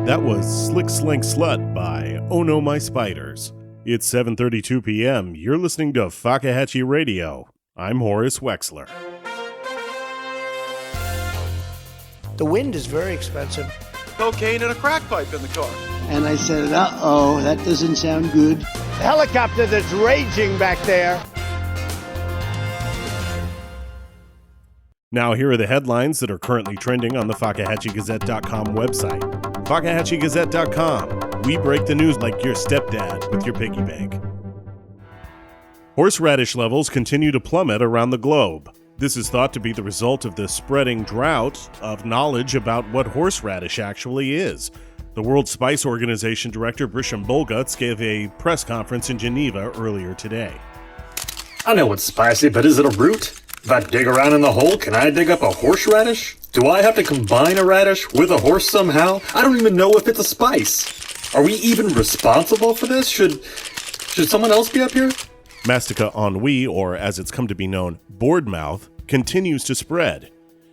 That was Slick Slink Slut by Oh No My Spiders. It's 7:32 p.m. You're listening to Fakahatchee Radio. I'm Horace Wexler. The wind is very expensive. Cocaine and a crack pipe in the car. And I said, uh-oh, that doesn't sound good. The helicopter that's raging back there. Now here are the headlines that are currently trending on the FakahatcheeGazette.com website. FakahatcheeGazette.com. We break the news like your stepdad with your piggy bank. Horseradish levels continue to plummet around the globe. This is thought to be the result of the spreading drought of knowledge about what horseradish actually is. The World Spice Organization Director Brisham Bolguts gave a press conference in Geneva earlier today. I know it's spicy, but is it a root? If I dig around in the hole, can I dig up a horseradish? Do I have to combine a radish with a horse somehow? I don't even know if it's a spice. Are we even responsible for this? Should someone else be up here? Mastica Ennui, or as it's come to be known, board mouth, continues to spread.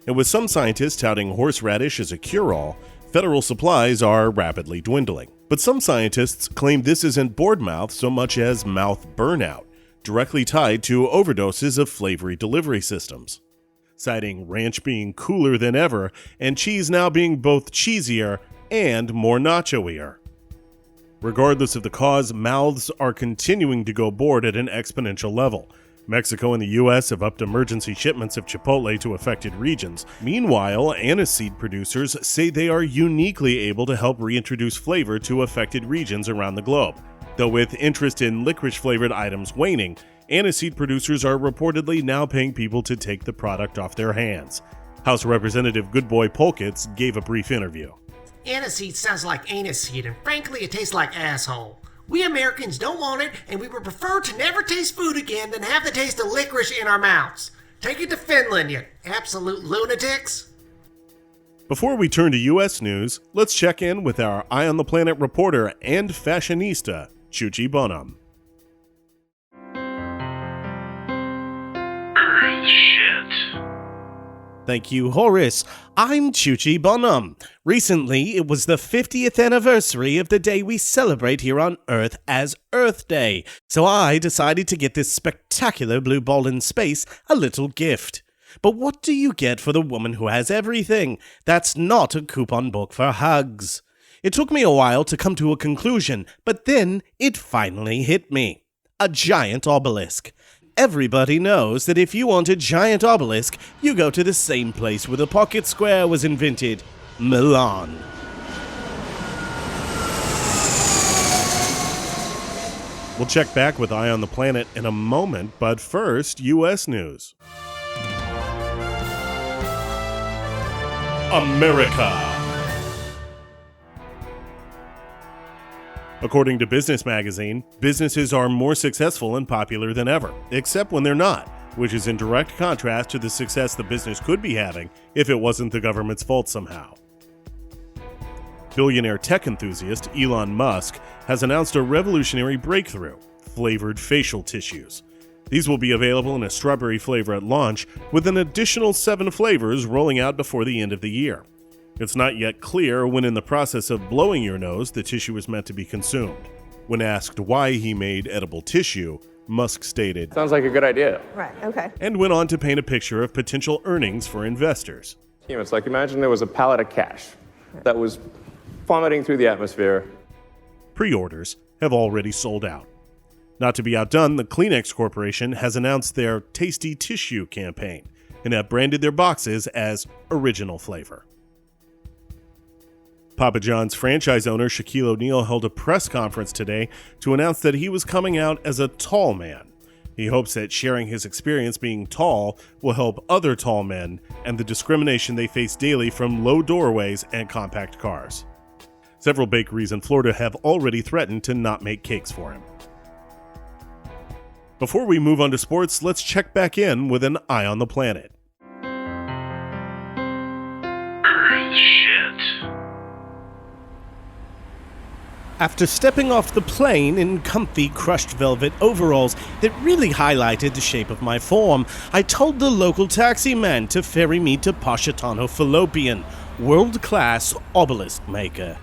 And with some scientists touting horseradish as a cure-all, federal supplies are rapidly dwindling. But some scientists claim this isn't board mouth so much as mouth burnout, directly tied to overdoses of flavory delivery systems, citing ranch being cooler than ever and cheese now being both cheesier and more nacho-ier. Regardless of the cause, mouths are continuing to go board at an exponential level. Mexico and the U.S. have upped emergency shipments of Chipotle to affected regions. Meanwhile, aniseed producers say they are uniquely able to help reintroduce flavor to affected regions around the globe. Though with interest in licorice-flavored items waning, aniseed producers are reportedly now paying people to take the product off their hands. House Representative Goodboy Polkitz gave a brief interview. Aniseed sounds like aniseed, and frankly, it tastes like asshole. We Americans don't want it, and we would prefer to never taste food again than have the taste of licorice in our mouths. Take it to Finland, you absolute lunatics. Before we turn to U.S. news, let's check in with our Eye on the Planet reporter and fashionista, Chuchi Bonhomme. Earth shit. Thank you, Horace. I'm Chuchi Bonhomme. Recently, it was the 50th anniversary of the day we celebrate here on Earth as Earth Day, so I decided to get this spectacular blue ball in space a little gift. But what do you get for the woman who has everything? That's not a coupon book for hugs. It took me a while to come to a conclusion, but then it finally hit me. A giant obelisk. Everybody knows that if you want a giant obelisk, you go to the same place where the pocket square was invented, Milan. We'll check back with Eye on the Planet in a moment, but first, U.S. news. America. According to Business Magazine, businesses are more successful and popular than ever, except when they're not, which is in direct contrast to the success the business could be having if it wasn't the government's fault somehow. Billionaire tech enthusiast Elon Musk has announced a revolutionary breakthrough: flavored facial tissues. These will be available in a strawberry flavor at launch, with an additional 7 flavors rolling out before the end of the year. It's not yet clear when in the process of blowing your nose the tissue is meant to be consumed. When asked why he made edible tissue, Musk stated, "Sounds like a good idea." Right, okay. And went on to paint a picture of potential earnings for investors. It's like, imagine there was a pallet of cash that was plummeting through the atmosphere. Pre-orders have already sold out. Not to be outdone, the Kleenex Corporation has announced their Tasty Tissue campaign and have branded their boxes as original flavor. Papa John's franchise owner Shaquille O'Neal held a press conference today to announce that he was coming out as a tall man. He hopes that sharing his experience being tall will help other tall men and the discrimination they face daily from low doorways and compact cars. Several bakeries in Florida have already threatened to not make cakes for him. Before we move on to sports, let's check back in with an Eye on the Planet. Earth shit. After stepping off the plane in comfy crushed velvet overalls that really highlighted the shape of my form, I told the local taxi man to ferry me to Positano Fallopian, world-class obelisk maker.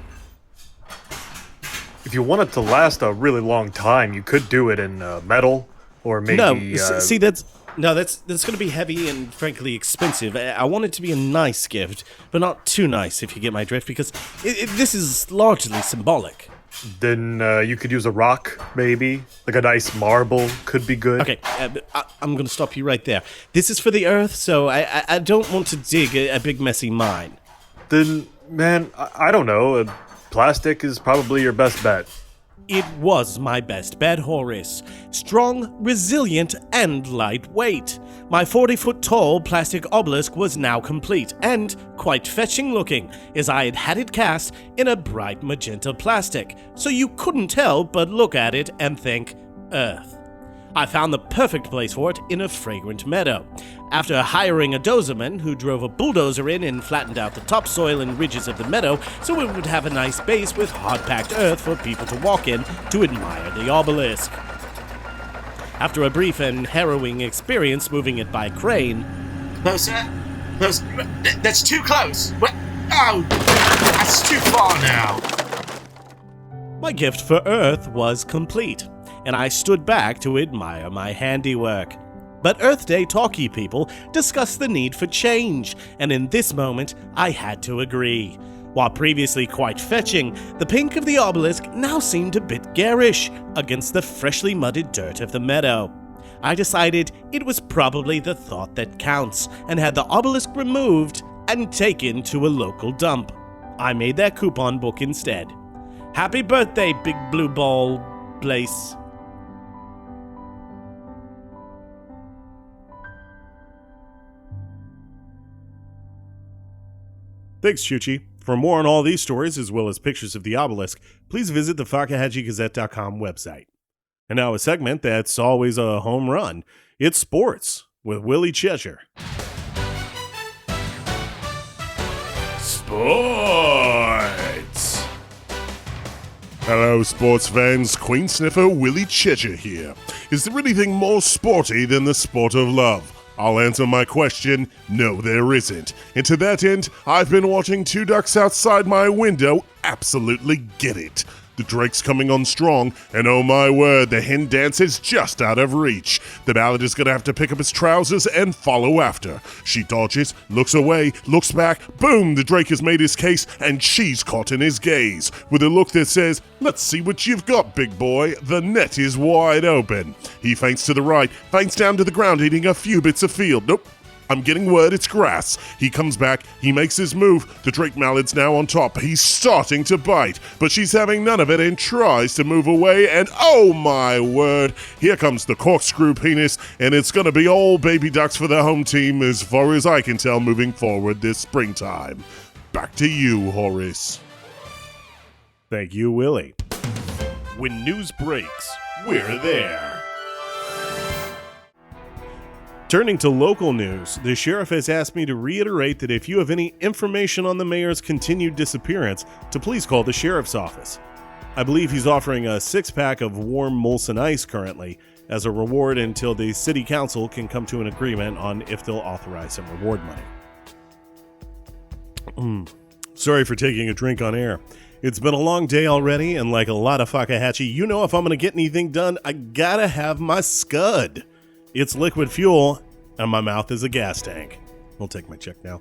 if you want it to last a really long time, you could do it in metal, or maybe... that's going to be heavy and frankly expensive. I want it to be a nice gift, but not too nice, if you get my drift, because this is largely symbolic. Then you could use a rock, maybe. Like a nice marble could be good. Okay, I'm going to stop you right there. This is for the Earth, so I don't want to dig a big messy mine. Then, man, I don't know. Plastic is probably your best bet. It was my best bet, Horace. Strong, resilient, and lightweight. My 40-foot-tall plastic obelisk was now complete, and quite fetching looking, as I had had it cast in a bright magenta plastic, so you couldn't help but look at it and think, Earth. I found the perfect place for it in a fragrant meadow. After hiring a dozerman who drove a bulldozer in and flattened out the topsoil and ridges of the meadow so it would have a nice base with hard-packed earth for people to walk in to admire the obelisk. After a brief and harrowing experience moving it by crane... No, sir. No, that's too close. Oh, that's too far now. My gift for Earth was complete, and I stood back to admire my handiwork. But Earth Day talkie people discussed the need for change, and in this moment, I had to agree. While previously quite fetching, the pink of the obelisk now seemed a bit garish against the freshly mudded dirt of the meadow. I decided it was probably the thought that counts, and had the obelisk removed and taken to a local dump. I made that coupon book instead. Happy birthday, Big Blue Ball place. Thanks, Chuchi. For more on all these stories, as well as pictures of the obelisk, please visit the FakahatcheeGazette.com website. And now a segment that's always a home run. It's Sports with Willie Cheshire. Sports! Hello, sports fans. Queen Sniffer Willie Cheshire here. Is there anything more sporty than the sport of love? I'll answer my question, no there isn't. And to that end, I've been watching two ducks outside my window absolutely get it. The drake's coming on strong, and oh my word, the hen dance is just out of reach. The mallard is gonna have to pick up his trousers and follow after. She dodges, looks away, looks back, boom, the drake has made his case, and she's caught in his gaze. With a look that says, let's see what you've got, big boy, the net is wide open. He feints to the right, feints down to the ground, eating a few bits of field. Nope. I'm getting word it's grass. He comes back, he makes his move. The drake mallard's now on top. He's starting to bite, but she's having none of it and tries to move away, and oh my word, here comes the corkscrew penis, and it's gonna be all baby ducks for the home team as far as I can tell moving forward this springtime. Back to you, Horace. Thank you, Willie. When news breaks, we're there. Turning to local news, the sheriff has asked me to reiterate that if you have any information on the mayor's continued disappearance, to please call the sheriff's office. I believe he's offering a 6-pack of warm Molson Ice currently as a reward until the city council can come to an agreement on if they'll authorize some reward money. Sorry for taking a drink on air. It's been a long day already, and like a lot of Fakahatchee, you know if I'm going to get anything done, I gotta have my Scud. It's liquid fuel, and my mouth is a gas tank. I'll take my check now.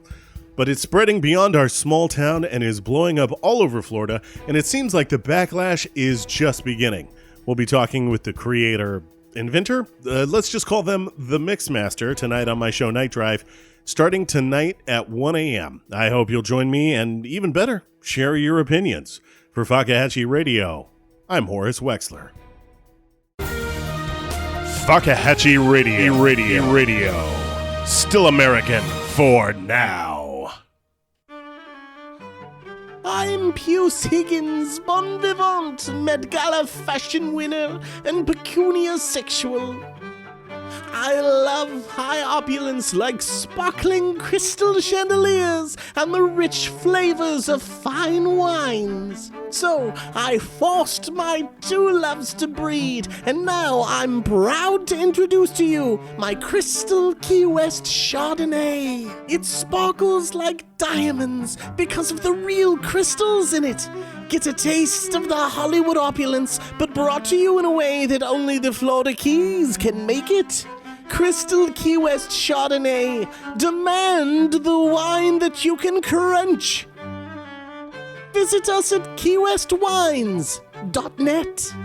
But it's spreading beyond our small town and is blowing up all over Florida, and it seems like the backlash is just beginning. We'll be talking with the inventor? Let's just call them the Mixmaster tonight on my show Night Drive, starting tonight at 1 a.m. I hope you'll join me, and even better, share your opinions. For Fakahatchee Radio, I'm Horace Wexler. Fakahatchee Radio. Still American for now. I'm Puce Higgins, bon vivant, Met Gala fashion winner, and peculiar sexual. I love high opulence like sparkling crystal chandeliers and the rich flavors of fine wines. So I forced my two loves to breed, and now I'm proud to introduce to you my Crystal Key West Chardonnay. It sparkles like diamonds because of the real crystals in it. Get a taste of the Hollywood opulence, but brought to you in a way that only the Florida Keys can make it. Crystal Key West Chardonnay. Demand the wine that you can crunch. Visit us at keywestwines.net.